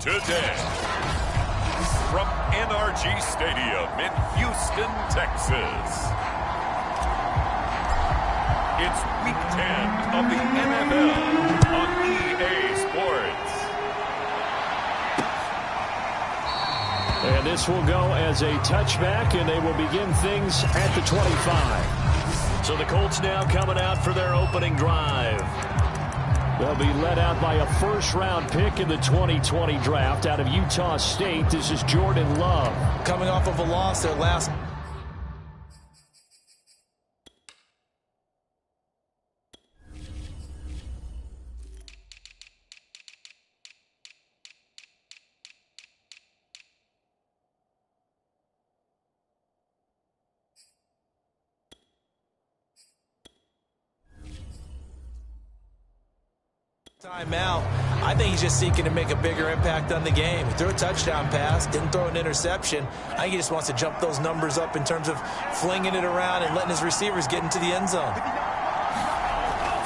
today. From NRG Stadium in Houston, Texas. It's Week 10 of the NFL on EA Sports. And this will go as a touchback, and they will begin things at the 25. So the Colts now coming out for their opening drive. They'll be led out by a first-round pick in the 2020 draft out of Utah State. This is Jordan Love. Coming off of a loss their last... Timeout. I think he's just seeking to make a bigger impact on the game. He threw a touchdown pass, didn't throw an interception. I think he just wants to jump those numbers up in terms of flinging it around and letting his receivers get into the end zone.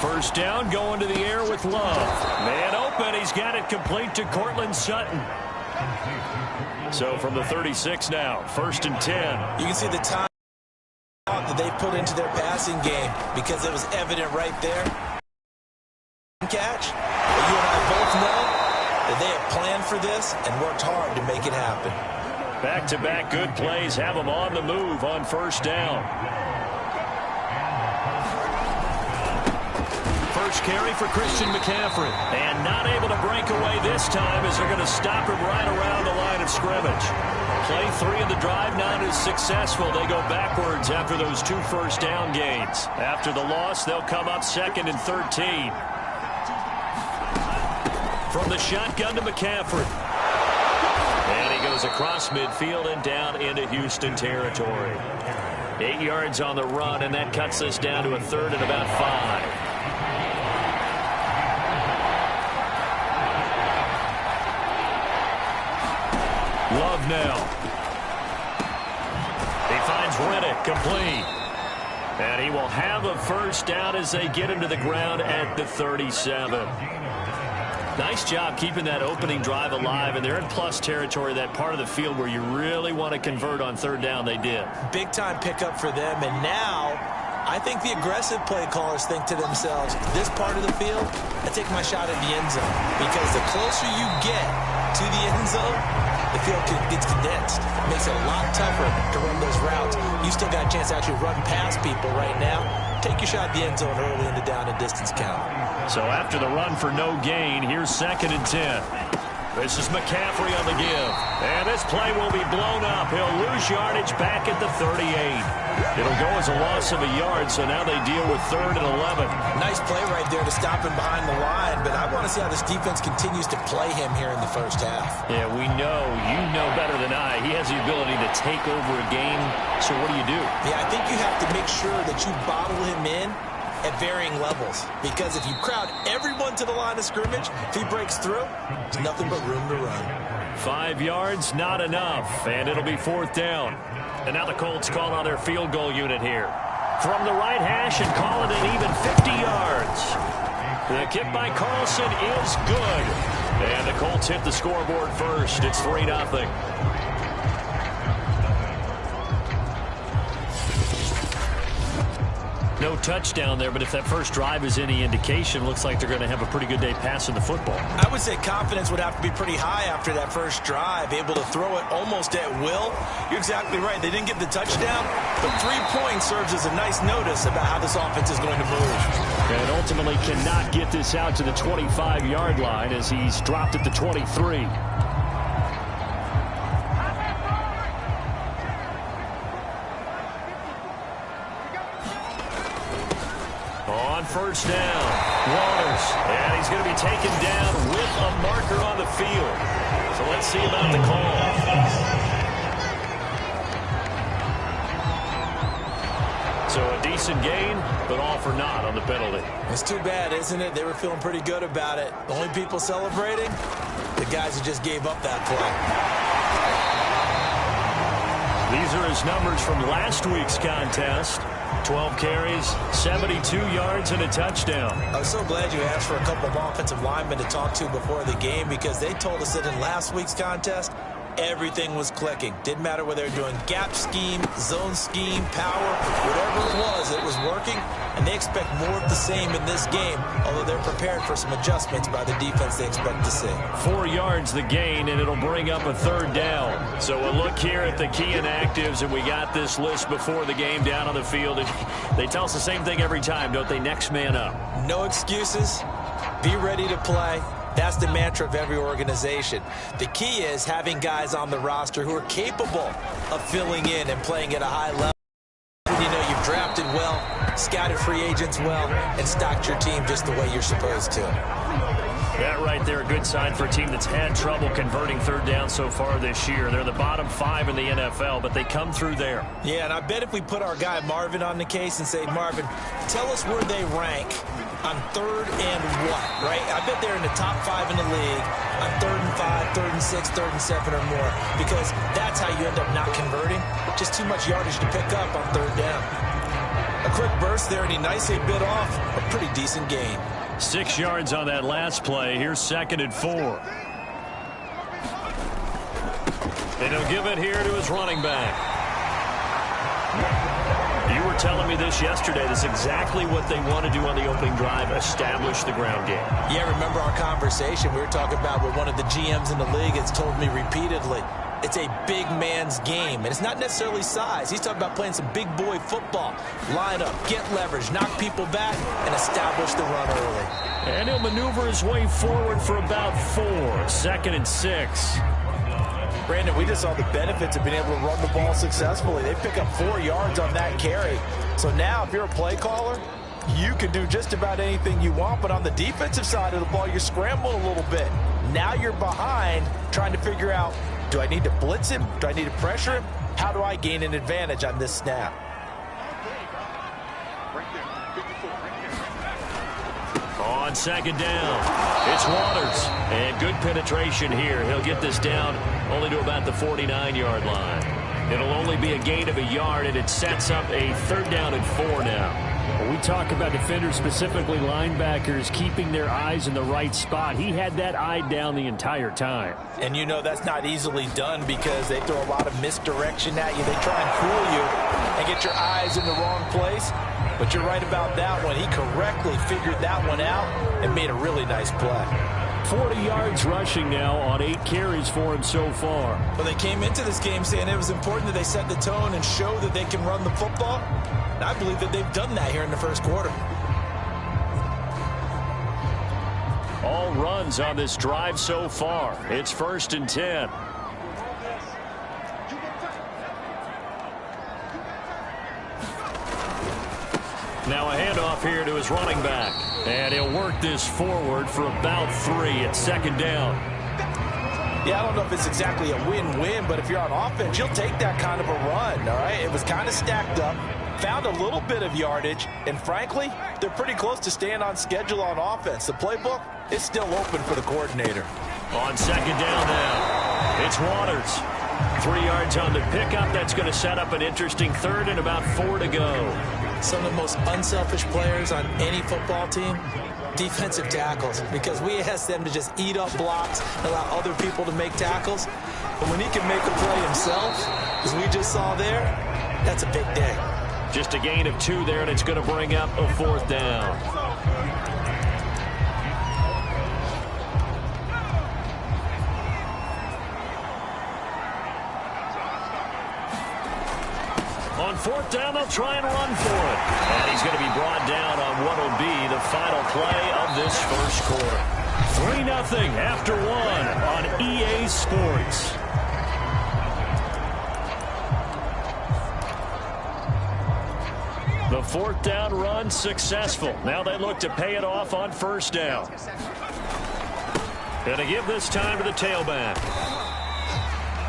First down, going to the air with Love. Man open, he's got it complete to Courtland Sutton. So from the 36 now, 1st and 10. You can see the time that they put into their passing game because it was evident right there. Catch. But you and I both know that they have planned for this and worked hard to make it happen. Back-to-back good plays have them on the move on first down. First carry for Christian McCaffrey. And not able to break away this time as they're going to stop him right around the line of scrimmage. Play 3 of the drive not as successful. They go backwards after those 2 first down gains. After the loss, they'll come up 2nd and 13. From the shotgun to McCaffrey. And he goes across midfield and down into Houston territory. 8 yards on the run, and that cuts us down to a 3rd and about 5. Love now. He finds Riddick complete. And he will have a first down as they get him to the ground at the 37. Nice job keeping that opening drive alive, and they're in plus territory, that part of the field where you really want to convert on 3rd down. They did. Big-time pickup for them, and now I think the aggressive play callers think to themselves, this part of the field, I take my shot at the end zone, because the closer you get to the end zone, the field gets condensed. It makes it a lot tougher to run those routes. You still got a chance to actually run past people right now. Take your shot at the end zone early in the down and distance count. So after the run for no gain, here's 2nd and 10. This is McCaffrey on the give. And this play will be blown up. He'll lose yardage back at the 38. It'll go as a loss of a yard, so now they deal with 3rd and 11. Nice play right there to stop him behind the line, but I want to see how this defense continues to play him here in the first half. Yeah, we know, you know better than I, he has the ability to take over a game, so what do? Yeah, I think you have to make sure that you bottle him in at varying levels, because if you crowd everyone to the line of scrimmage, if he breaks through, there's nothing but room to run. 5 yards, not enough, and it'll be 4th down. And now the Colts call on their field goal unit here. From the right hash and call it an even 50 yards. The kick by Carlson is good. And the Colts hit the scoreboard first. It's 3-0. No touchdown there, but if that first drive is any indication, looks like they're going to have a pretty good day passing the football. I would say confidence would have to be pretty high after that first drive, able to throw it almost at will. You're exactly right. They didn't get the touchdown, but 3 points serves as a nice notice about how this offense is going to move. And ultimately cannot get this out to the 25-yard line as he's dropped at the 23. On first down, Waters, and he's going to be taken down with a marker on the field. So let's see about the call. So a decent gain, but all for naught on the penalty. It's too bad, isn't it? They were feeling pretty good about it. The only people celebrating, the guys who just gave up that play. These are his numbers from last week's contest. 12 carries, 72 yards, and a touchdown. I was so glad you asked for a couple of offensive linemen to talk to before the game, because they told us that in last week's contest, everything was clicking. Didn't matter whether they were doing gap scheme, zone scheme, power, whatever it was working. And they expect more of the same in this game, although they're prepared for some adjustments by the defense they expect to see. 4 yards the gain, and it'll bring up a third down. So a look here at the key inactives, and we got this list before the game down on the field. And they tell us the same thing every time, don't they? Next man up. No excuses. Be ready to play. That's the mantra of every organization. The key is having guys on the roster who are capable of filling in and playing at a high level. You know you've drafted well, scouted free agents well, and stocked your team just the way you're supposed to. That right there, a good sign for a team that's had trouble converting third down so far this year. They're the bottom 5 in the NFL, but they come through there. Yeah, and I bet if we put our guy Marvin on the case and say, Marvin, tell us where they rank on third and what, right? I bet they're in the top 5 in the league on 3rd and 5, 3rd and 6, 3rd and 7 or more, because that's how you end up not converting. Just too much yardage to pick up on third down. A quick burst there, and he nicely bit off a pretty decent gain. 6 yards on that last play. Here's 2nd and 4. And he'll give it here to his running back. You were telling me this yesterday. That's exactly what they want to do on the opening drive, establish the ground game. Yeah, remember our conversation we were talking about with one of the GMs in the league has told me repeatedly, it's a big man's game, and it's not necessarily size. He's talking about playing some big boy football. Line up, get leverage, knock people back, and establish the run early. And he'll maneuver his way forward for about 4. 2nd and 6. Brandon, we just saw the benefits of being able to run the ball successfully. They pick up 4 yards on that carry. So now if you're a play caller, you can do just about anything you want. But on the defensive side of the ball, you're scrambling a little bit. Now you're behind trying to figure out, do I need to blitz him? Do I need to pressure him? How do I gain an advantage on this snap? On 2nd down, it's Waters. And good penetration here. He'll get this down only to about the 49-yard line. It'll only be a gain of a yard, and it sets up a 3rd down and 4 now. When we talk about defenders, specifically linebackers, keeping their eyes in the right spot, he had that eye down the entire time. And you know that's not easily done because they throw a lot of misdirection at you. They try and fool you and get your eyes in the wrong place. But you're right about that one. He correctly figured that one out and made a really nice play. 40 yards rushing now on 8 carries for him so far. Well, they came into this game saying it was important that they set the tone and show that they can run the football. And I believe that they've done that here in the first quarter. All runs on this drive so far. It's 1st and 10. Now a handoff here to his running back. And he'll work this forward for about 3 at 2nd down. Yeah, I don't know if it's exactly a win-win, but if you're on offense, you'll take that kind of a run, all right? It was kind of stacked up, found a little bit of yardage, and frankly, they're pretty close to staying on schedule on offense. The playbook is still open for the coordinator. On 2nd down now, it's Waters. 3 yards on the pickup. That's going to set up an interesting 3rd and about 4 to go. Some of the most unselfish players on any football team, defensive tackles, because we ask them to just eat up blocks, allow other people to make tackles. But when he can make a play himself, as we just saw there, that's a big day. Just a gain of 2 there, and it's going to bring up a 4th down. On 4th down, they'll try and run for it. And he's going to be brought down on what will be the final play of this first quarter. 3-0 after 1 on EA Sports. The 4th down run successful. Now they look to pay it off on 1st down. Going to give this time to the tailback.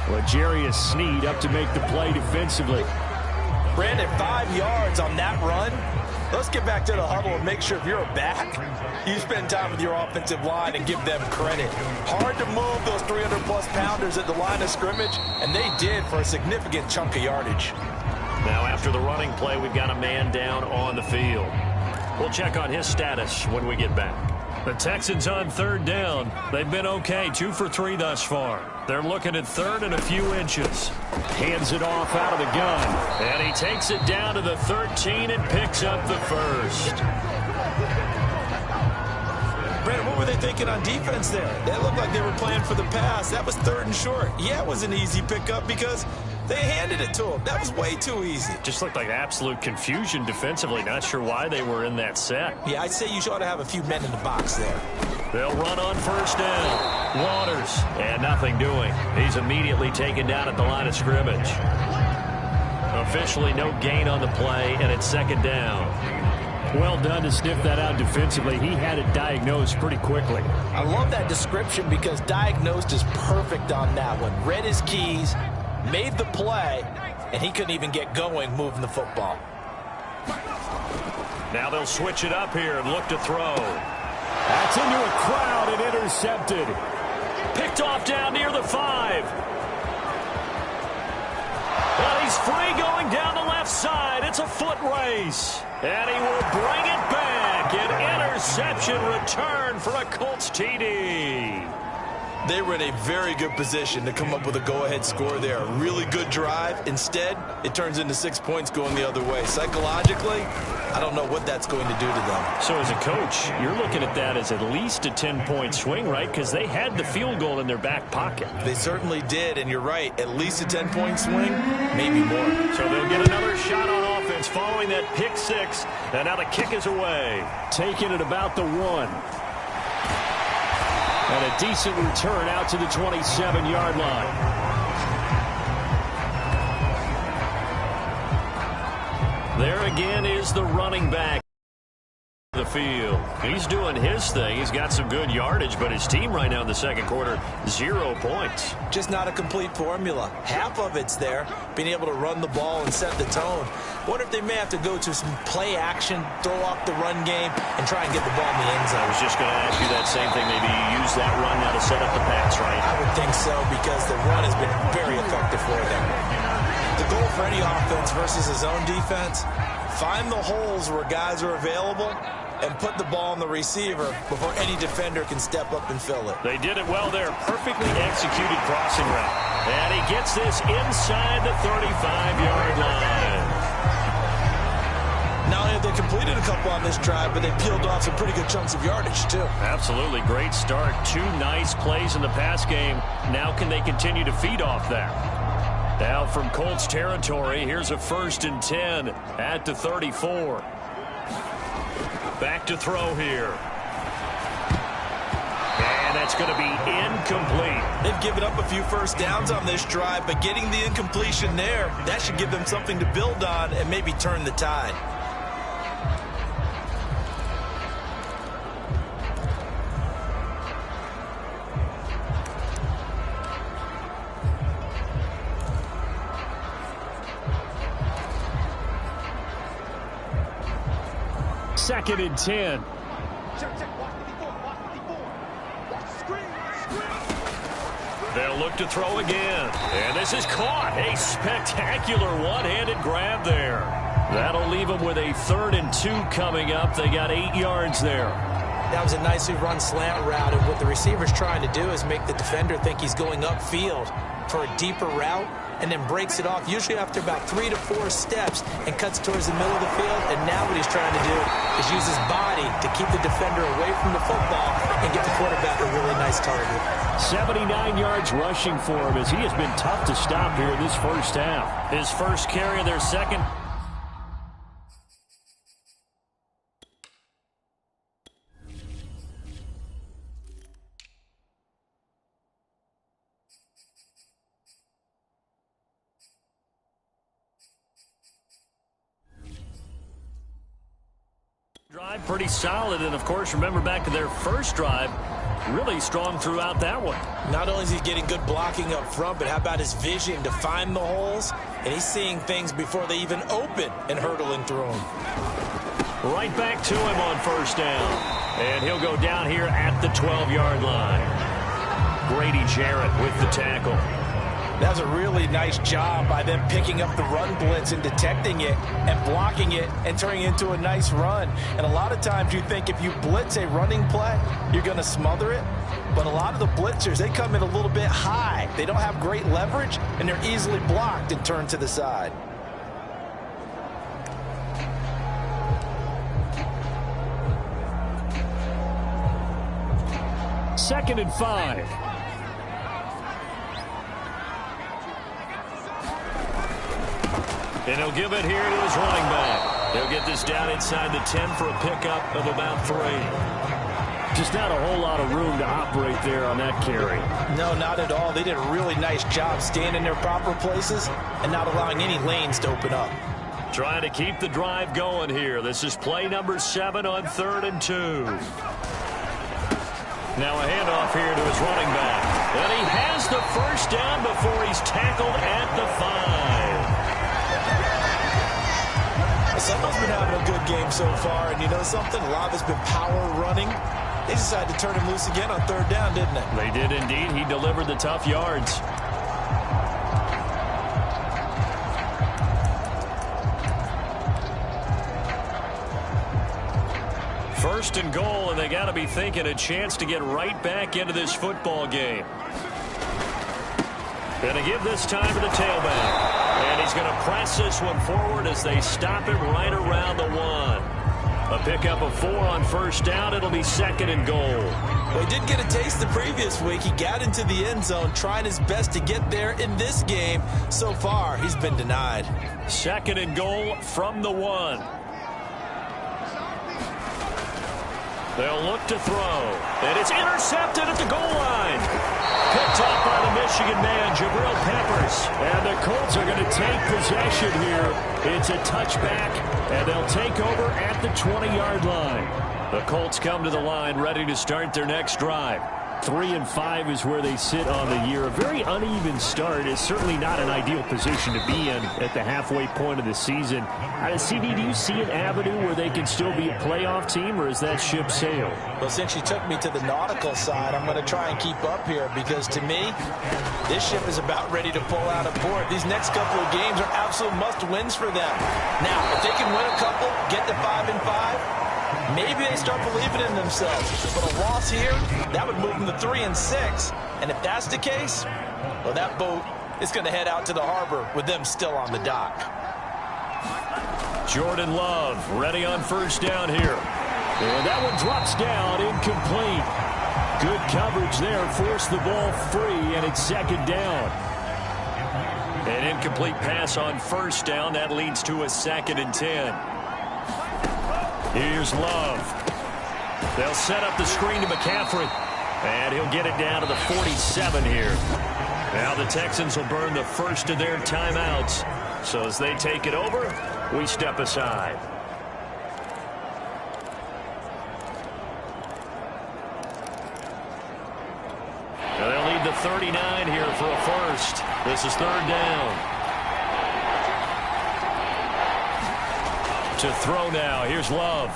L'Jarius Sneed up to make the play defensively. Brandon, 5 yards on that run. Let's get back to the huddle and make sure if you're a back, you spend time with your offensive line and give them credit. Hard to move those 300-plus pounders at the line of scrimmage, and they did for a significant chunk of yardage. Now after the running play, we've got a man down on the field. We'll check on his status when we get back. The Texans on third down. They've been okay, 2 for 3 thus far. They're looking at third and a few inches. Hands it off out of the gun. And he takes it down to the 13 and picks up the first. Brandon, what were they thinking on defense there? They looked like they were playing for the pass. That was 3rd and short. Yeah, it was an easy pickup because they handed it to him. That was way too easy. Just looked like absolute confusion defensively. Not sure why they were in that set. Yeah, I'd say you ought to have a few men in the box there. They'll run on first down. Waters. And nothing doing. He's immediately taken down at the line of scrimmage. Officially no gain on the play, and it's 2nd down. Well done to sniff that out defensively. He had it diagnosed pretty quickly. I love that description because diagnosed is perfect on that one. Read his keys, made the play, and he couldn't even get going moving the football. Now they'll switch it up here and look to throw. That's into a crowd and intercepted. Picked off down near the 5. Well, he's free going down the left side. It's a foot race. And he will bring it back. An interception return for a Colts TD. They were in a very good position to come up with a go-ahead score there. A really good drive. Instead, it turns into 6 points going the other way. Psychologically, I don't know what that's going to do to them. So as a coach, you're looking at that as at least a 10-point swing, right? Because they had the field goal in their back pocket. They certainly did, and you're right. At least a 10-point swing, maybe more. So they'll get another shot on offense following that pick 6. And now the kick is away. Taking it about the 1. And a decent return out to the 27-yard line. There again is the running back. The field. He's doing his thing. He's got some good yardage, but his team right now in the second quarter, 0 points. Just not a complete formula. Half of it's there, being able to run the ball and set the tone. Wonder if they may have to go to some play action, throw off the run game, and try and get the ball in the end zone. I was just going to ask you that same thing. Maybe you use that run now to set up the pass, right? I would think so, because the run has been very effective for them. The goal for any offense versus a zone defense, find the holes where guys are available and put the ball on the receiver before any defender can step up and fill it. They did it well there. Perfectly executed crossing route. And he gets this inside the 35-yard line. Not only have they completed a couple on this drive, but they peeled off some pretty good chunks of yardage, too. Absolutely. Great start. 2 nice plays in the pass game. Now can they continue to feed off that? Now from Colts territory, here's a 1st and 10 at the 34. Back to throw here. And that's going to be incomplete. They've given up a few first downs on this drive, but getting the incompletion there, that should give them something to build on and maybe turn the tide. Second and 10. They'll look to throw again. And this is caught. A spectacular one-handed grab there. That'll leave them with a 3rd and 2 coming up. They got 8 yards there. That was a nicely run slant route, and what the receiver's trying to do is make the defender think he's going upfield for a deeper route, and then breaks it off, usually after about 3 to 4 steps, and cuts towards the middle of the field. And now what he's trying to do is use his body to keep the defender away from the football and get the quarterback a really nice target. 79 yards rushing for him, as he has been tough to stop here in this first half. His first carry of their second. Drive pretty solid, and of course remember back to their first drive, really strong throughout that one. Not only is he getting good blocking up front, but how about his vision to find the holes, and he's seeing things before they even open and hurdling through them. Right back to him on first down, and he'll go down here at the 12-yard line. Grady Jarrett with the tackle. That was a really nice job by them picking up the run blitz and detecting it and blocking it and turning it into a nice run. And a lot of times you think if you blitz a running play, you're going to smother it. But a lot of the blitzers, they come in a little bit high. They don't have great leverage, and they're easily blocked and turned to the side. Second and 5. And he'll give it here to his running back. He'll get this down inside the 10 for a pickup of about 3. Just not a whole lot of room to operate there on that carry. No, not at all. They did a really nice job staying in their proper places and not allowing any lanes to open up. Trying to keep the drive going here. This is play number 7 on 3rd and 2. Now a handoff here to his running back. And he has the first down before he's tackled at the 5. Someone's been having a good game so far, and you know something? A lot of it's been power running. They decided to turn him loose again on 3rd down, didn't they? They did indeed. He delivered the tough yards. First and goal, and they got to be thinking a chance to get right back into this football game. Going to give this time to the tailback. And he's going to press this one forward as they stop him right around the 1. A pickup of 4 on 1st down. It'll be 2nd and goal. Well, he did get a taste the previous week. He got into the end zone, trying his best to get there in this game. So far, he's been denied. 2nd and goal from the 1. They'll look to throw. And it's intercepted at the goal line. Picked up by the Michigan man, Jabril Peppers. And the Colts are going to take possession here. It's a touchback, and they'll take over at the 20-yard line. The Colts come to the line ready to start their next drive. 3 and 5 is where they sit on the year. A very uneven start is certainly not an ideal position to be in at the halfway point of the season. CD, do you see an avenue where they can still be a playoff team, or is that ship sailed? Well, since you took me to the nautical side, I'm going to try and keep up here because, to me, this ship is about ready to pull out of port. These next couple of games are absolute must-wins for them. Now, if they can win a couple, get to 5 and 5, maybe they start believing in themselves. But a loss here, that would move them to 3 and 6. And if that's the case, well, that boat is going to head out to the harbor with them still on the dock. Jordan Love ready on 1st down here. And that one drops down, incomplete. Good coverage there, forced the ball free, and it's 2nd down. An incomplete pass on 1st down. That leads to a 2nd and 10. Here's Love. They'll set up the screen to McCaffrey. And he'll get it down to the 47 here. Now the Texans will burn the first of their timeouts. So as they take it over, we step aside. Now they'll lead the 39 here for a first. This is 3rd down. To throw now. Here's Love.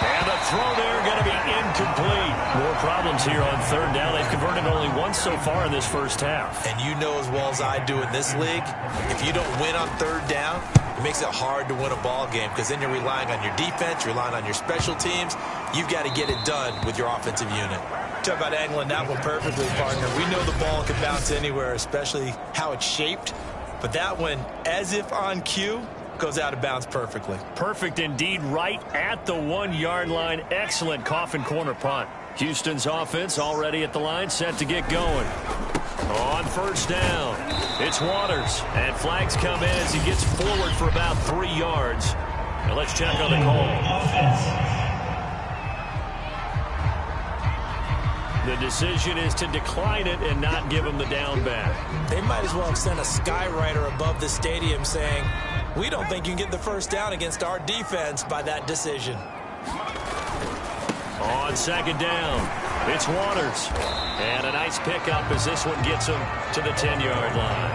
And the throw there going to be incomplete. More problems here on 3rd down. They've converted only once so far in this first half. And you know as well as I do in this league, if you don't win on 3rd down, it makes it hard to win a ball game because then you're relying on your defense, you're relying on your special teams. You've got to get it done with your offensive unit. Talk about angling that one perfectly, partner. We know the ball can bounce anywhere, especially how it's shaped. But that one, as if on cue, goes out of bounds perfectly. Perfect indeed, right at the 1-yard line. Excellent coffin corner punt. Houston's offense already at the line, set to get going. On 1st down, it's Waters. And flags come in as he gets forward for about 3 yards. Now let's check on the call. The decision is to decline it and not give him the down back. They might as well have sent a skywriter above the stadium saying, we don't think you can get the 1st down against our defense by that decision. On 2nd down, it's Waters. And a nice pickup as this one gets him to the 10-yard line.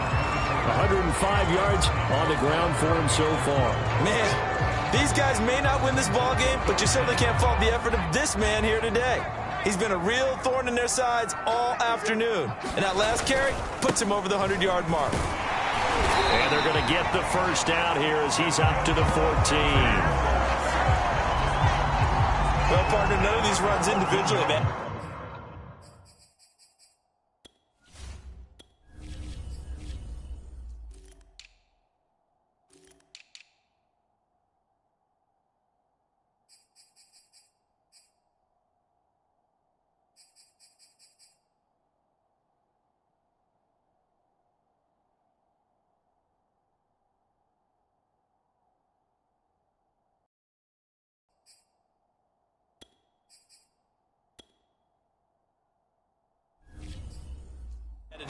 105 yards on the ground for him so far. Man, these guys may not win this ball game, but you certainly can't fault the effort of this man here today. He's been a real thorn in their sides all afternoon. And that last carry puts him over the 100-yard mark. And they're going to get the first down here as he's up to the 14. Well, partner, none of these runs individually, man.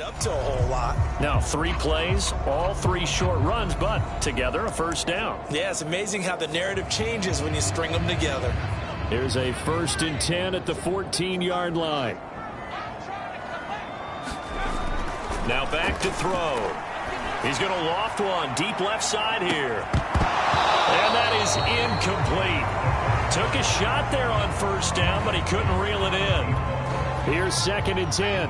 Up to a whole lot. Now 3 plays, all 3 short runs, but together a first down. Yeah, it's amazing how the narrative changes when you string them together. Here's a 1st and 10 at the 14-yard line. Now back to throw. He's going to loft one deep left side here. And that is incomplete. Took a shot there on first down, but he couldn't reel it in. Here's 2nd and 10.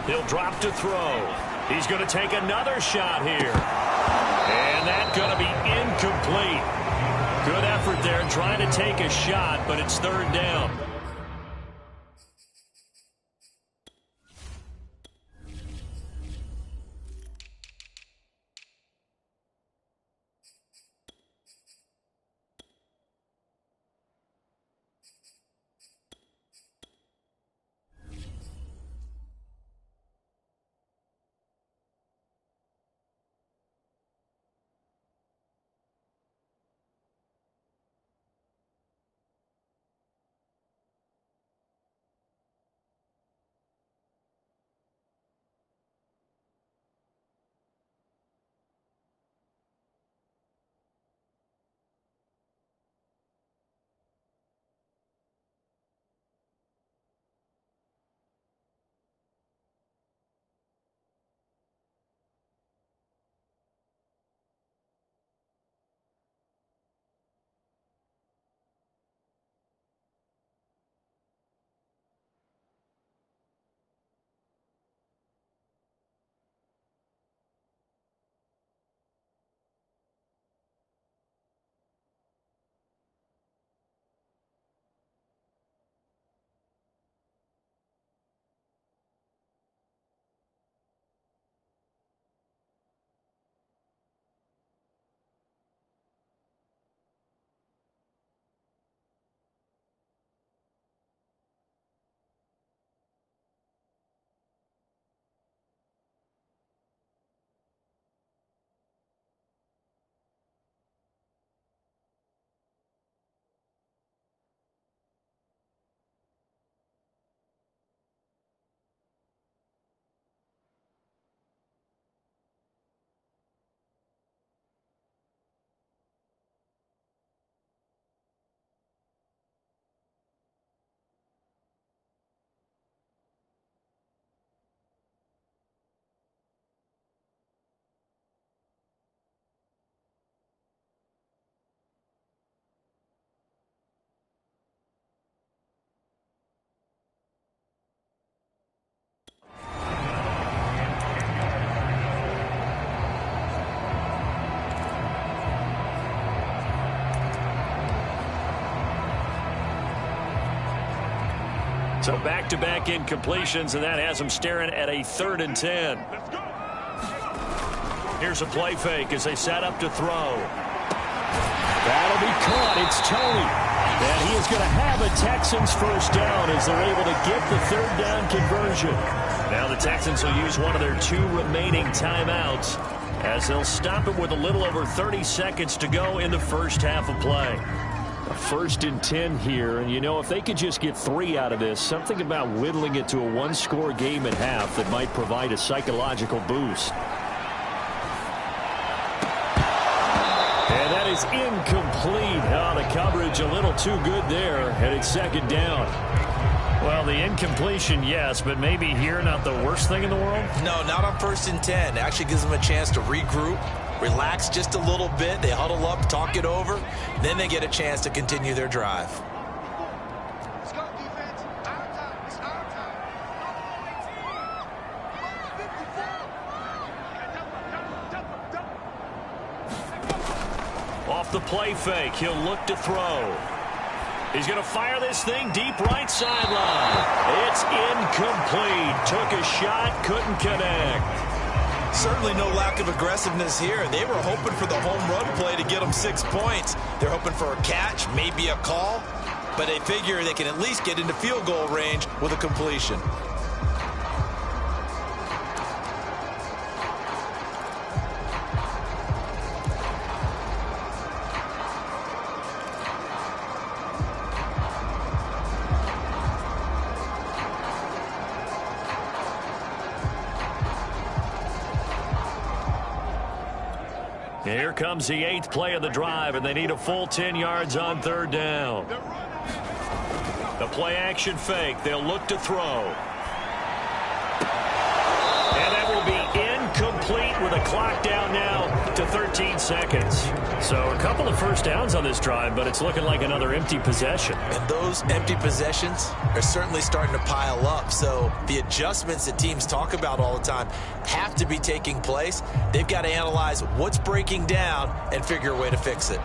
He'll drop to throw. He's going to take another shot here. And that's going to be incomplete. Good effort there trying to take a shot, but it's 3rd down. So back-to-back incompletions, and that has them staring at a 3rd and 10. Here's a play fake as they set up to throw. That'll be caught. It's Toney. And he is going to have a Texans first down as they're able to get the 3rd down conversion. Now the Texans will use one of their 2 remaining timeouts as they'll stop it with a little over 30 seconds to go in the first half of play. A 1st and 10 here, and you know, if they could just get 3 out of this, something about whittling it to a 1-score game at half that might provide a psychological boost. And that is incomplete. Oh, the coverage a little too good there, and it's 2nd down. Well, the incompletion, yes, but maybe here not the worst thing in the world? No, not on 1st and 10. It actually gives them a chance to regroup, relax just a little bit. They huddle up, talk it over. Then they get a chance to continue their drive. Off the play fake, he'll look to throw. He's going to fire this thing deep right sideline. It's incomplete. Took a shot, couldn't connect. Certainly no lack of aggressiveness here. They were hoping for the home run play to get them 6 points. They're hoping for a catch, maybe a call, but they figure they can at least get into field goal range with a completion. Here comes the 8th play of the drive, and they need a full 10 yards on 3rd down. The play action fake. They'll look to throw. And that will be incomplete with a clock down now to 13 seconds. So a couple of first downs on this drive, but it's looking like another empty possession. And those empty possessions are certainly starting to pile up. So the adjustments that teams talk about all the time have to be taking place. They've got to analyze what's breaking down and figure a way to fix it.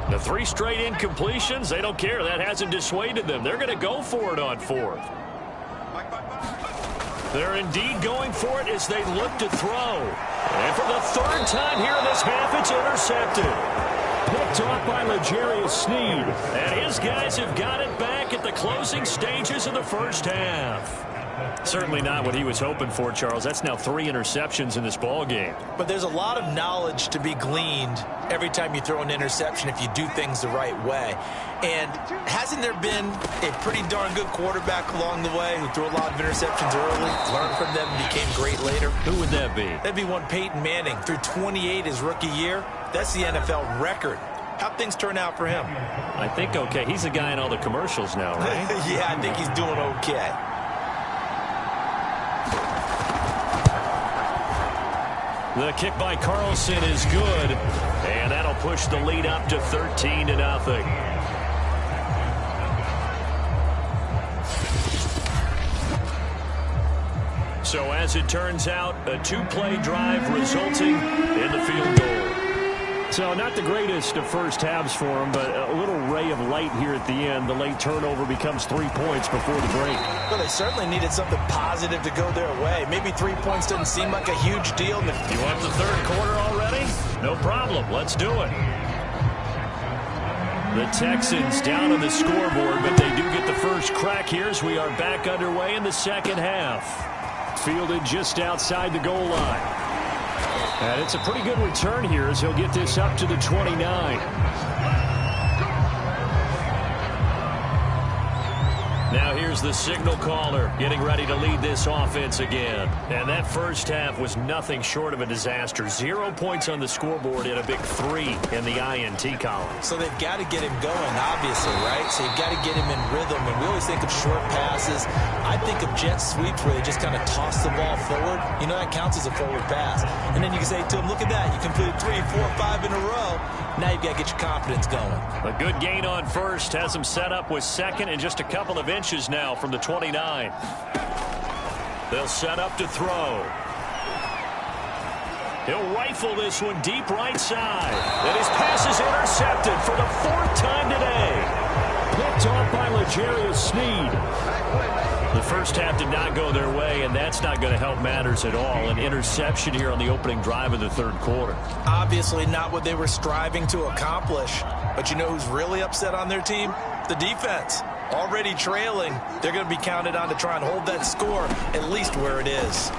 The 3 straight incompletions, they don't care. That hasn't dissuaded them. They're going to go for it on 4th. They're indeed going for it as they look to throw. And for the 3rd time here in this half, it's intercepted. Picked off by L'Jarius Sneed. And his guys have got it back at the closing stages of the first half. Certainly not what he was hoping for, Charles. That's now 3 interceptions in this ball game. But there's a lot of knowledge to be gleaned every time you throw an interception if you do things the right way. And hasn't there been a pretty darn good quarterback along the way who threw a lot of interceptions early, learned from them, and became great later? Who would that be? That'd be one Peyton Manning. Threw 28 his rookie year. That's the NFL record. How'd things turn out for him? I think okay. He's the guy in all the commercials now, right? Yeah, I think he's doing okay. The kick by Carlson is good, and that'll push the lead up to 13-0. So as it turns out, a 2-play drive resulting in the field goal. So not the greatest of first halves for him, but a little ray of light here at the end. The late turnover becomes 3 points before the break. Well, they certainly needed something positive to go their way. Maybe 3 points doesn't seem like a huge deal. You want the 3rd quarter already? No problem. Let's do it. The Texans down on the scoreboard, but they do get the first crack here as we are back underway in the second half. Fielded just outside the goal line. And it's a pretty good return here as he'll get this up to the 29. Now here's the signal caller getting ready to lead this offense again. And that first half was nothing short of a disaster. 0 points on the scoreboard and a big 3 in the INT column. So they've got to get him going, obviously, right? So you've got to get him in rhythm. And we always think of short passes. I think of jet sweeps where they just kind of toss the ball forward. You know, that counts as a forward pass. And then you can say to him, look at that. You completed 3, 4, 5 in a row. Now you've got to get your confidence going. A good gain on first has him set up with second and just a couple of inches now from the 29. They'll set up to throw. He'll rifle this one deep right side. And his pass is intercepted for the 4th time today. Picked off by L'Jarius Sneed. The first half did not go their way, and that's not going to help matters at all. An interception here on the opening drive of the 3rd quarter. Obviously not what they were striving to accomplish. But you know who's really upset on their team? The defense. Already trailing. They're going to be counted on to try and hold that score at least where it is.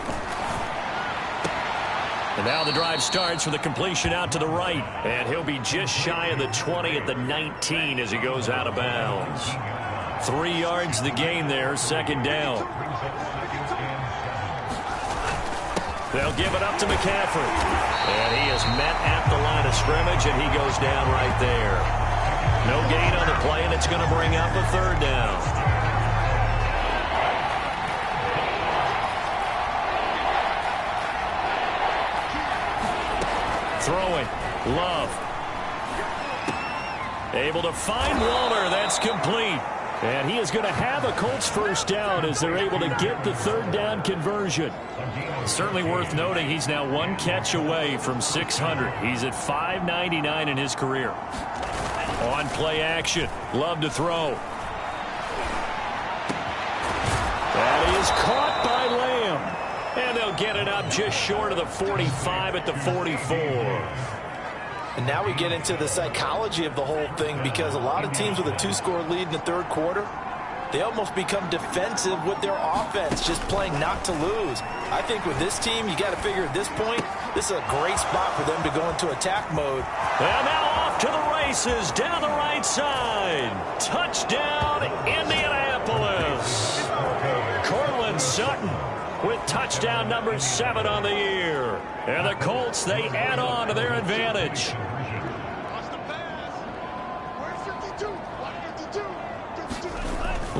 And now the drive starts with a completion out to the right. And he'll be just shy of the 20 at the 19 as he goes out of bounds. 3 yards the gain there, 2nd down. They'll give it up to McCaffrey. And he is met at the line of scrimmage, and he goes down right there. No gain on the play, and it's going to bring up a 3rd down. Throwing. Love. Able to find Waller. That's complete. And he is going to have a Colts first down as they're able to get the third down conversion. Certainly worth noting he's now one catch away from 600. He's at 599 in his career. On play action. Love to throw. That is caught by Lamb. And they'll get it up just short of the 45 at the 44. And now we get into the psychology of the whole thing, because a lot of teams with a 2-score lead in the third quarter, they almost become defensive with their offense, just playing not to lose. I think with this team, you got to figure at this point, this is a great spot for them to go into attack mode. And now off to the races down the right side. Touchdown, Indianapolis. Courtland Sutton with touchdown number 7 on the year. And the Colts, they add on to their advantage.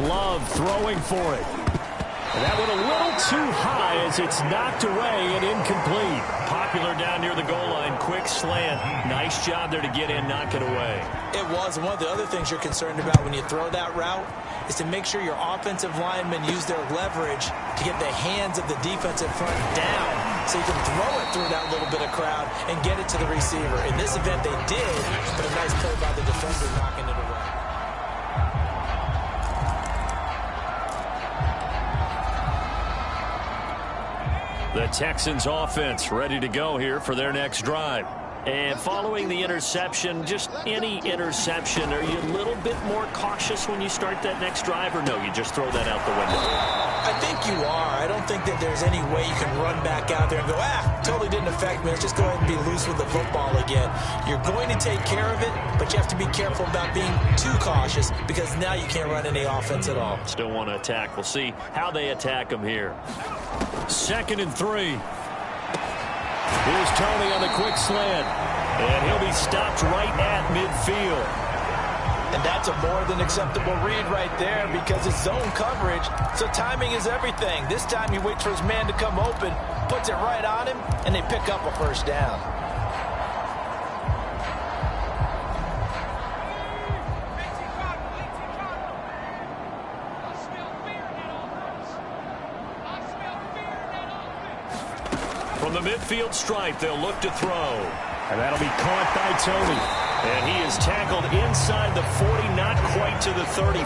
Love throwing for it. And that went a little too high as it's knocked away and incomplete. Popular down near the goal line. Quick slant. Nice job there to get in, knock it away. It was. And one of the other things you're concerned about when you throw that route is to make sure your offensive linemen use their leverage to get the hands of the defensive front down so you can throw it through that little bit of crowd and get it to the receiver. In this event, they did, but a nice play by the defender knocking it away. The Texans offense ready to go here for their next drive. And following the interception, just any interception, are you a little bit more cautious when you start that next drive, or no, you just throw that out the window? I think you are. I don't think that there's any way you can run back out there and go, totally didn't affect me. Let's just go ahead and be loose with the football again. You're going to take care of it, but you have to be careful about being too cautious, because now you can't run any offense at all. Still want to attack. We'll see how they attack them here. 2nd and 3. Here's Tony on the quick slant. And he'll be stopped right at midfield. And that's a more than acceptable read right there, because it's zone coverage, so timing is everything. This time he waits for his man to come open, puts it right on him, and they pick up a first down. From the midfield stripe, they'll look to throw. And that'll be caught by Tony. And he is tackled inside the 40, not quite to the 35.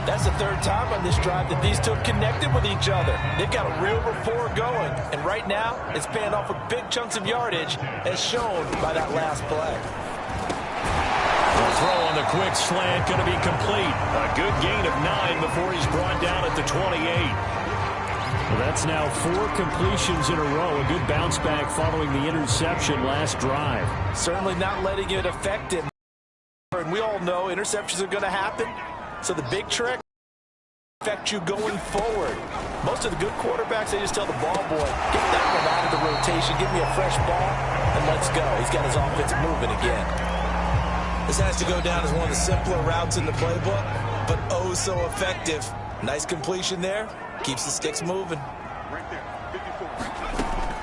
That's the third time on this drive that these two have connected with each other. They've got a real rapport going. And right now, it's paying off with big chunks of yardage, as shown by that last play. The throw on the quick slant going to be complete. A good gain of 9 before he's brought down at the 28. Well, that's now 4 completions in a row. A good bounce back following the interception last drive. Certainly not letting it affect him. And we all know interceptions are going to happen. So the big trick, affect you going forward. Most of the good quarterbacks, they just tell the ball boy, get that one out of the rotation, give me a fresh ball, and let's go. He's got his offense moving again. This has to go down as one of the simpler routes in the playbook, but oh so effective. Nice completion there. Keeps the sticks moving.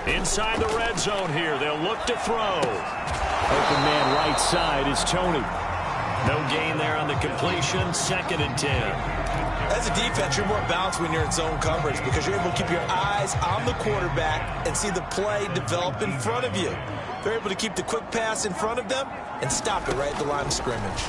Inside the red zone here, they'll look to throw. Open man right side is Tony. No gain there on the completion. 2nd and 10. As a defense, you're more balanced when you're in zone coverage, because you're able to keep your eyes on the quarterback and see the play develop in front of you. They're able to keep the quick pass in front of them and stop it right at the line of scrimmage.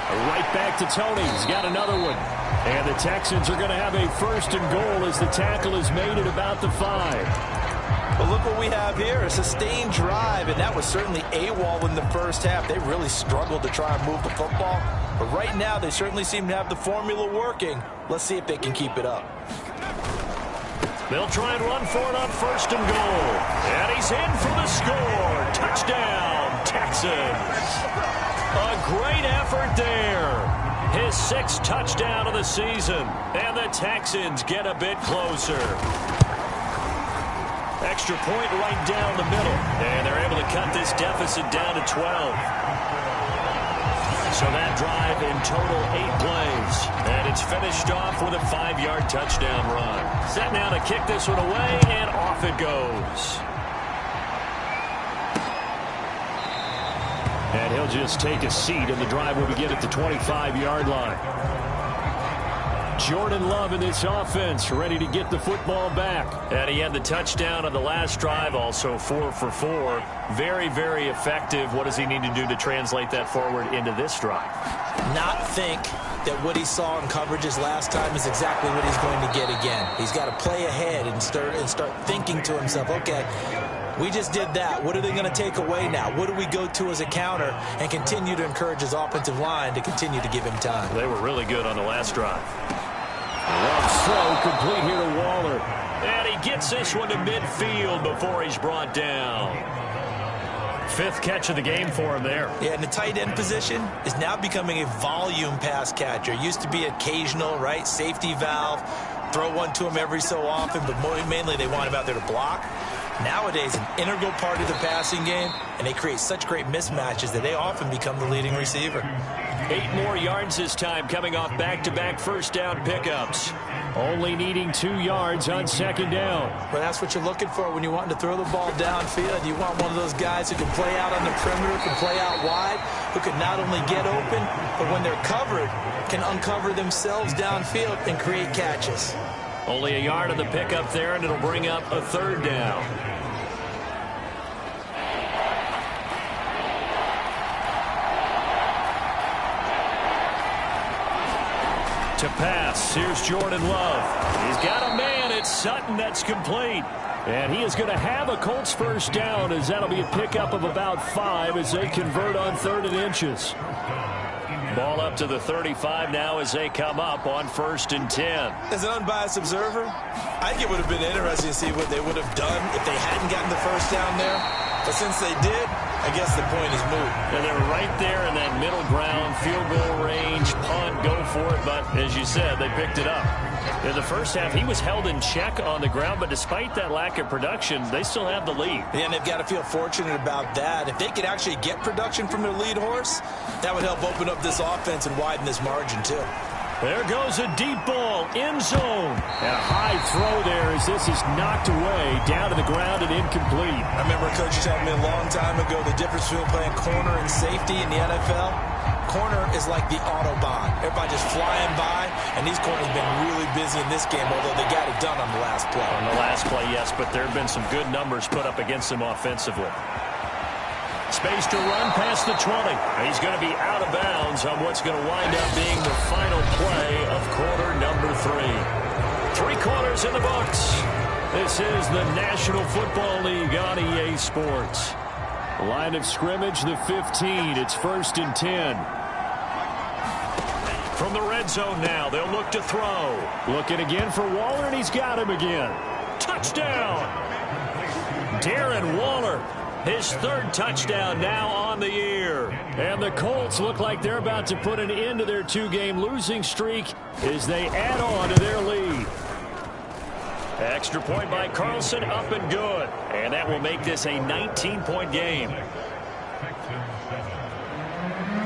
Right back to Tony. He's got another one. And the Texans are going to have a 1st and goal as the tackle is made at about the 5. But look what we have here, a sustained drive, and that was certainly AWOL in the first half. They really struggled to try and move the football. But right now, they certainly seem to have the formula working. Let's see if they can keep it up. They'll try and run for it on 1st and goal. And he's in for the score. Touchdown, Texans. A great effort there. His 6th touchdown of the season. And the Texans get a bit closer. Extra point right down the middle. And they're able to cut this deficit down to 12. So that drive in total 8 plays. And it's finished off with a 5-yard touchdown run. Set now to kick this one away, and off it goes. And he'll just take a seat, and the drive will begin at the 25-yard line. Jordan Love in this offense, ready to get the football back. And he had the touchdown on the last drive, also 4 for 4. Very, very effective. What does he need to do to translate that forward into this drive? Not think that what he saw in coverages last time is exactly what he's going to get again. He's got to play ahead and start thinking to himself, okay, we just did that. What are they going to take away now? What do we go to as a counter? And continue to encourage his offensive line to continue to give him time. They were really good on the last drive. Love's throw complete here to Waller. And he gets this one to midfield before he's brought down. 5th catch of the game for him there. Yeah, and the tight end position is now becoming a volume pass catcher. Used to be occasional, right? Safety valve. Throw one to him every so often, but mainly they want him out there to block. Nowadays, an integral part of the passing game, and they create such great mismatches that they often become the leading receiver. 8 more yards this time, coming off back-to-back first down pickups. Only needing 2 yards on second down. But that's what you're looking for when you want to throw the ball downfield. You want one of those guys who can play out on the perimeter, can play out wide, who can not only get open, but when they're covered, can uncover themselves downfield and create catches. Only a yard on the pickup there, and it'll bring up a 3rd down. To pass, here's Jordan Love. He's got a man. It's Sutton that's complete. And he is going to have a Colts first down, as that'll be a pickup of about 5 as they convert on 3rd and inches. Ball up to the 35 now as they come up on 1st and 10. As an unbiased observer, I think it would have been interesting to see what they would have done if they hadn't gotten the first down there. But since they did, I guess the point is moot. And they're right there in that middle ground, field goal range, punt, go for it. But as you said, they picked it up. In the first half, he was held in check on the ground, but despite that lack of production, they still have the lead. And they've got to feel fortunate about that. If they could actually get production from their lead horse, that would help open up this offense and widen this margin too. There goes a deep ball, end zone. And a high throw there as this is knocked away, down to the ground and incomplete. I remember coaches telling me a long time ago the difference between playing corner and safety in the NFL. Corner is like the Autobahn. Everybody just flying by, and these corners have been really busy in this game, although they got it done on the last play. On the last play, yes, but there have been some good numbers put up against them offensively. Space to run past the 20. He's going to be out of bounds on what's going to wind up being the final play of quarter number 3. 3 quarters in the books. This is the National Football League on EA Sports. Line of scrimmage, the 15. It's 1st and 10. From the red zone now, they'll look to throw. Looking again for Waller, and he's got him again. Touchdown! Darren Waller. His 3rd touchdown now on the year. And the Colts look like they're about to put an end to their 2-game losing streak as they add on to their lead. Extra point by Carlson, up and good. And that will make this a 19-point game.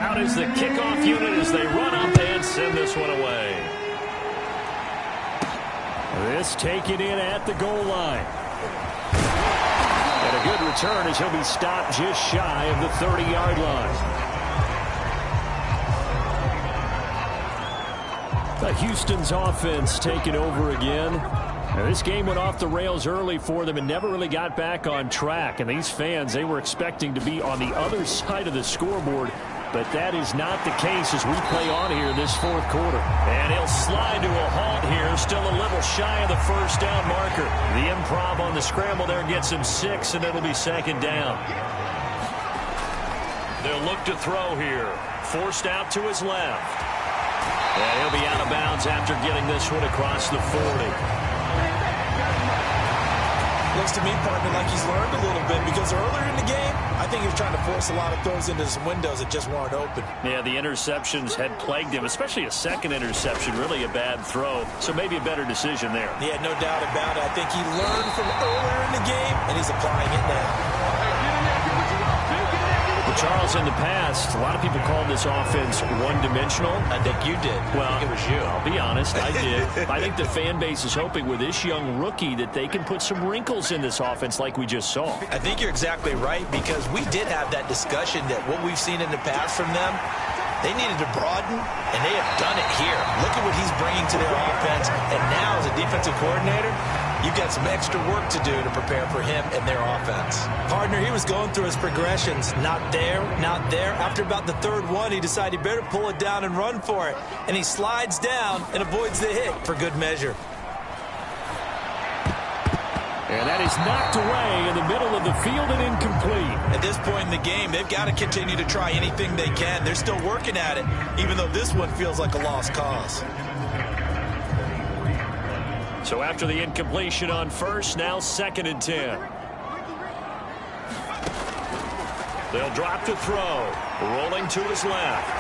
Out is the kickoff unit as they run up and send this one away. This taken in at the goal line. And a good return as he'll be stopped just shy of the 30-yard line. The Houston's offense taking over again. Now, this game went off the rails early for them and never really got back on track. And these fans, they were expecting to be on the other side of the scoreboard. But that is not the case as we play on here in this 4th quarter. And he'll slide to a halt here. Still a little shy of the first down marker. The improv on the scramble there gets him 6, and it'll be 2nd down. They'll look to throw here. Forced out to his left. And he'll be out of bounds after getting this one across the 40. Looks to me, partner, like he's learned a little bit because earlier in the game, I think he was trying to force a lot of throws into some windows that just weren't open. Yeah, the interceptions had plagued him, especially a second interception, really a bad throw. So maybe a better decision there. Yeah, no doubt about it. I think he learned from earlier in the game, and he's applying it now. The Charles, in the past, a lot of people called this offense one-dimensional. I think you did. Well, I think it was you. I'll be honest, I did. I think the fan base is hoping with this young rookie that they can put some wrinkles in this offense like we just saw. I think you're exactly right, because we did have that discussion that what we've seen in the past from them, they needed to broaden, and they have done it here. Look at what he's bringing to their offense, and now as a defensive coordinator, you've got some extra work to do to prepare for him and their offense. Partner, he was going through his progressions. Not there, not there. After about the third one, he decided he better pull it down and run for it. And he slides down and avoids the hit for good measure. And that is knocked away in the middle of the field and incomplete. At this point in the game, they've got to continue to try anything they can. They're still working at it, even though this one feels like a lost cause. So after the incompletion on first, now 2nd and 10. They'll drop to throw. Rolling to his left.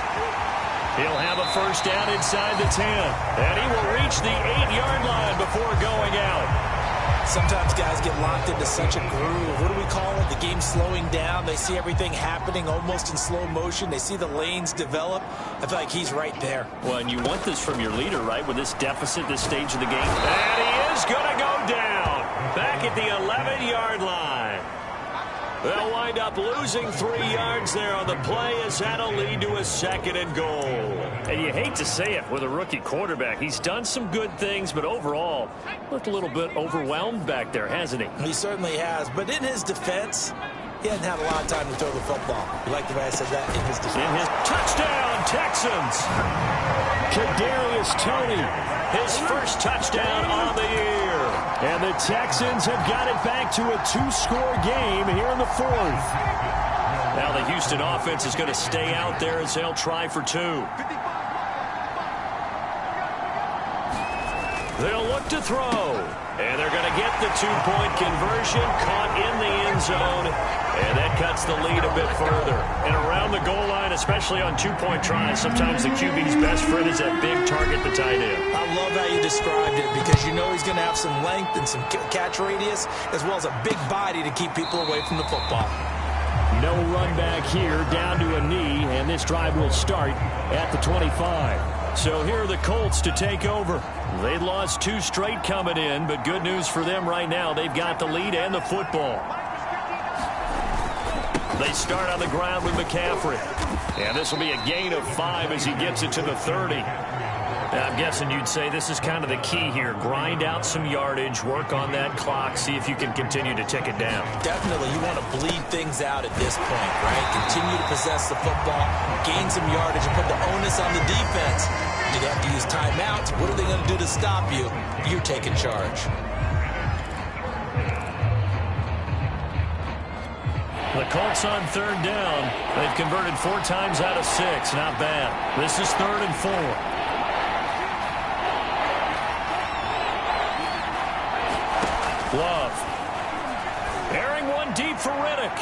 He'll have a first down inside the 10. And he will reach the 8-yard line before going out. Sometimes guys get locked into such a groove. What do we call it? The game's slowing down. They see everything happening almost in slow motion. They see the lanes develop. I feel like he's right there. Well, and you want this from your leader, right, with this deficit, this stage of the game. And he is going to go down back at the 11-yard line. They'll wind up losing 3 yards there on the play, as that'll lead to a 2nd and goal. And you hate to say it with a rookie quarterback. He's done some good things, but overall, looked a little bit overwhelmed back there, hasn't he? He certainly has. But in his defense, he hasn't had a lot of time to throw the football. You like the way I said that? In his defense. In his touchdown, Texans. Kadarius Toney, His first touchdown on the year. and the Texans have got it back to a 2-score game here in the 4th. Now the Houston offense is going to stay out there as they'll try for 2. They'll look to throw. And they're going to get the 2-point conversion, caught in the end zone. And that cuts the lead a bit further. And around the goal line, especially on 2-point tries, sometimes the QB's best friend is a big target, the tight end. I love how you described it, because you know he's going to have some length and some catch radius, as well as a big body to keep people away from the football. No run back here, down to a knee, and this drive will start at the 25. So here are the Colts to take over. They lost 2 straight coming in, but good news for them right now. They've got the lead and the football. They start on the ground with McCaffrey. And this will be a gain of 5 as he gets it to the 30. Now, I'm guessing you'd say this is kind of the key here. Grind out some yardage, work on that clock, see if you can continue to tick it down. Definitely, you want to bleed things out at this point, right? Continue to possess the football, gain some yardage, and put the onus on the defense. Do they have to use timeouts? What are they going to do to stop you? You're taking charge. The Colts on 3rd down. They've converted 4 times out of 6. Not bad. This is 3rd and 4. Love. Airing one deep for Riddick.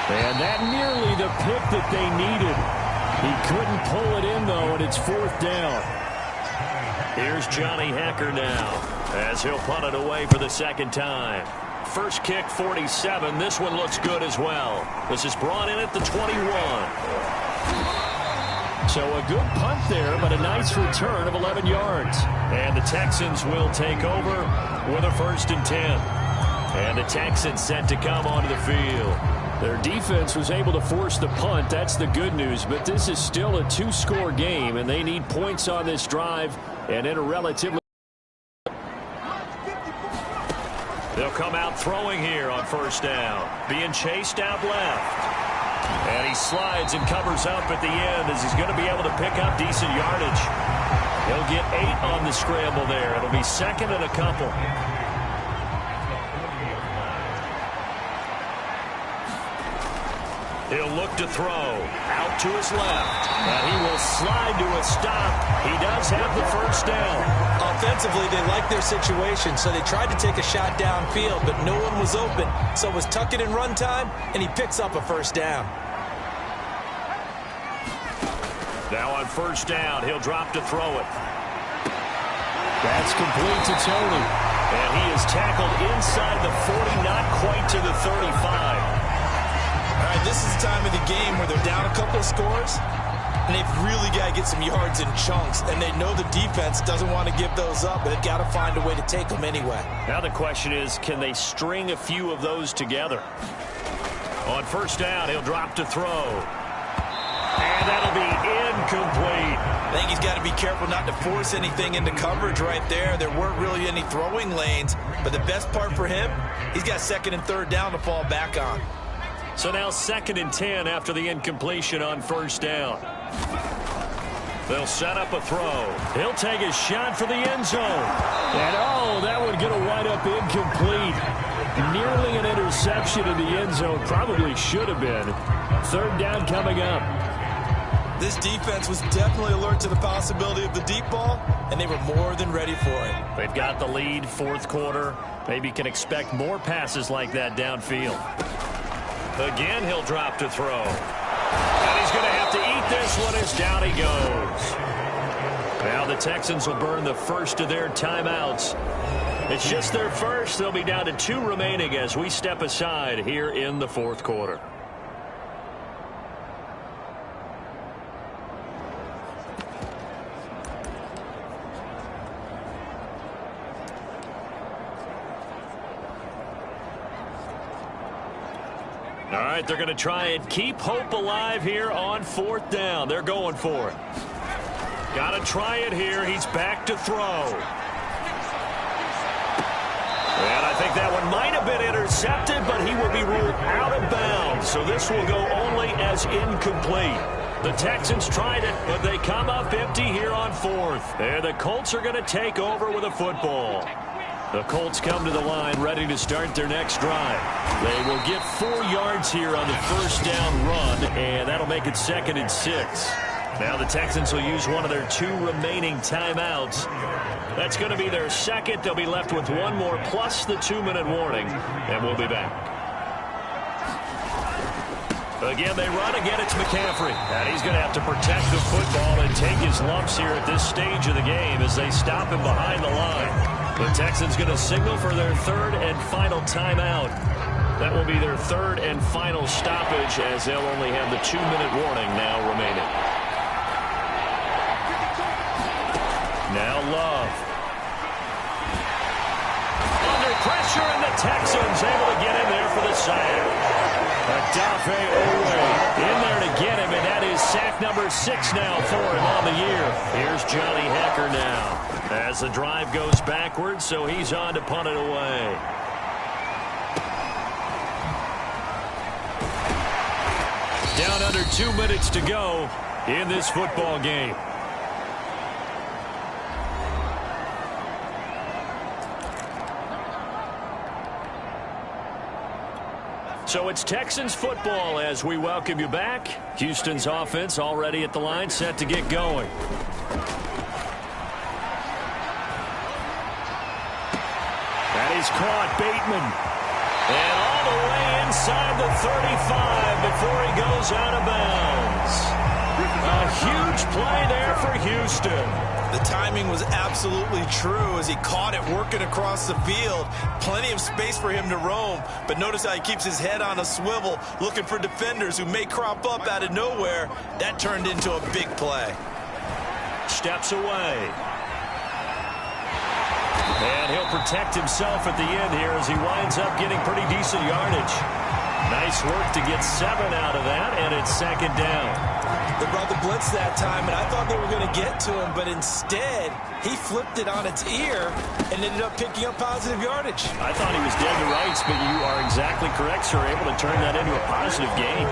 And that nearly the pick that they needed. He couldn't pull it in, though, and it's 4th down. Here's Johnny Hekker now, as he'll punt it away for the 2nd time. First kick, 47. This one looks good as well. This is brought in at the 21. So a good punt there, but a nice return of 11 yards. And the Texans will take over with a 1st and 10. And the Texans set to come onto the field. Their defense was able to force the punt. That's the good news. But this is still a 2-score game, and they need points on this drive and in a relatively... They'll come out throwing here on 1st down. Being chased out left. And he slides and covers up at the end as he's going to be able to pick up decent yardage. He'll get 8 on the scramble there. It'll be 2nd and a couple. He'll look to throw. Out to his left. And he will slide to a stop. He does have the 1st down. Offensively, they like their situation, so they tried to take a shot downfield, but no one was open. So it was tuck it in run time, and he picks up a 1st down. Now on 1st down, he'll drop to throw it. That's complete to Toney. And he is tackled inside the 40, not quite to the 35. All right, this is the time of the game where they're down a couple of scores, and they've really got to get some yards in chunks, and they know the defense doesn't want to give those up, but they've got to find a way to take them anyway. Now the question is, can they string a few of those together? On first down, he'll drop to throw. And that'll be incomplete. I think he's got to be careful not to force anything into coverage right there. There weren't really any throwing lanes, but the best part for him, he's got second and third down to fall back on. So now 2nd and 10 after the incompletion on first down. They'll set up a throw. He'll take a shot for the end zone. And oh, that would get a wind up incomplete. Nearly an interception in the end zone. Probably should have been. 3rd down coming up. This defense was definitely alert to the possibility of the deep ball, and they were more than ready for it. They've got the lead, 4th quarter. Maybe can expect more passes like that downfield. Again, he'll drop to throw. And he's going to have to eat this one as down he goes. Now the Texans will burn the first of their timeouts. It's just their first. They'll be down to 2 remaining as we step aside here in the 4th quarter. All right, they're going to try and keep hope alive here on 4th down. They're going for it. Got to try it here. He's back to throw. And I think that one might have been intercepted, but he will be ruled out of bounds. So this will go only as incomplete. The Texans tried it, but they come up empty here on 4th. And the Colts are going to take over with a football. The Colts come to the line ready to start their next drive. They will get 4 yards here on the first down run, and that'll make it 2nd and 6. Now the Texans will use one of their 2 remaining timeouts. That's going to be their second. They'll be left with 1 more plus the 2-minute warning, and we'll be back. Again, they run. Again, it's McCaffrey. And he's going to have to protect the football and take his lumps here at this stage of the game as they stop him behind the line. The Texans going to signal for their 3rd and final timeout. That will be their 3rd and final stoppage as they'll only have the 2-minute warning now remaining. Now Love. Under pressure, and the Texans able to get in there for the sack. Odafe Oweh in there to get him, and that is sack number 6 now for him on the year. Here's Johnny Hekker now as the drive goes backwards, so he's on to punt it away. Down under 2 minutes to go in this football game. So it's Texans football as we welcome you back. Houston's offense already at the line, set to get going. That is caught, Bateman. And all the way inside the 35 before he goes out of bounds. A huge play there for Houston. The timing was absolutely true as he caught it working across the field. Plenty of space for him to roam, but notice how he keeps his head on a swivel looking for defenders who may crop up out of nowhere. That turned into a big play. Steps away. And he'll protect himself at the end here as he winds up getting pretty decent yardage. Nice work to get 7 out of that, and it's 2nd down. They brought the blitz that time, and I thought they were going to get to him, but instead, he flipped it on its ear and ended up picking up positive yardage. I thought he was dead to rights, but you are exactly correct, sir. Able to turn that into a positive gain.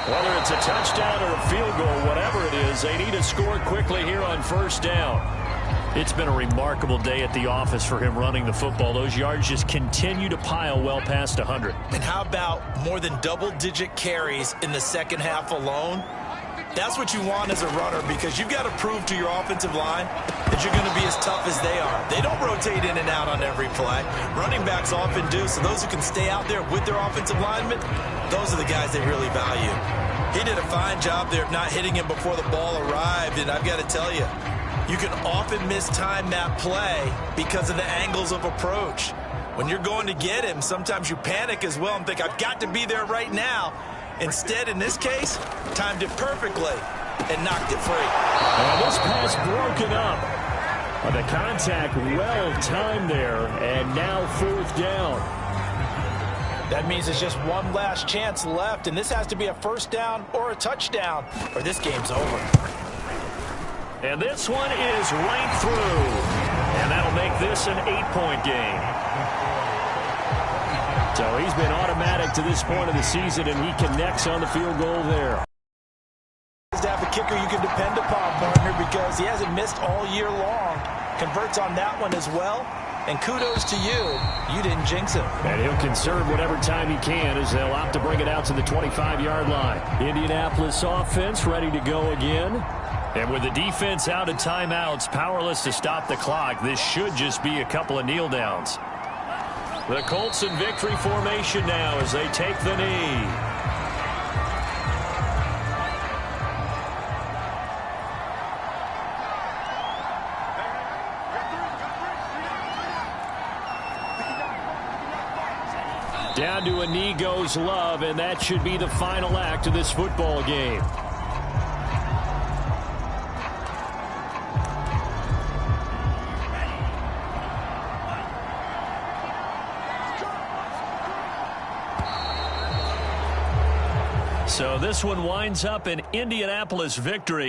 Whether it's a touchdown or a field goal, whatever it is, they need to score quickly here on first down. It's been a remarkable day at the office for him running the football. Those yards just continue to pile well past 100. And how about more than double-digit carries in the second half alone? That's what you want as a runner, because you've got to prove to your offensive line that you're going to be as tough as they are. They don't rotate in and out on every play. Running backs often do, so those who can stay out there with their offensive linemen, those are the guys they really value. He did a fine job there of not hitting him before the ball arrived, and I've got to tell you, you can often mistime that play because of the angles of approach. When you're going to get him, sometimes you panic as well and think, I've got to be there right now. Instead, in this case, timed it perfectly and knocked it free. And this pass broken up. The contact well timed there, and now 4th down. That means there's just one last chance left, and this has to be a first down or a touchdown, or this game's over. And this one is right through. And that'll make this an 8-point game. So he's been automatic to this point of the season, and he connects on the field goal there. To have a kicker you can depend upon, partner, because he hasn't missed all year long. Converts on that one as well. And kudos to you. You didn't jinx him. And he'll conserve whatever time he can as they'll opt to bring it out to the 25-yard line. Indianapolis offense ready to go again. And with the defense out of timeouts, powerless to stop the clock, this should just be a couple of kneel downs. The Colts in victory formation now as they take the knee. Down to a knee goes Love, and that should be the final act of this football game. So this one winds up an Indianapolis victory.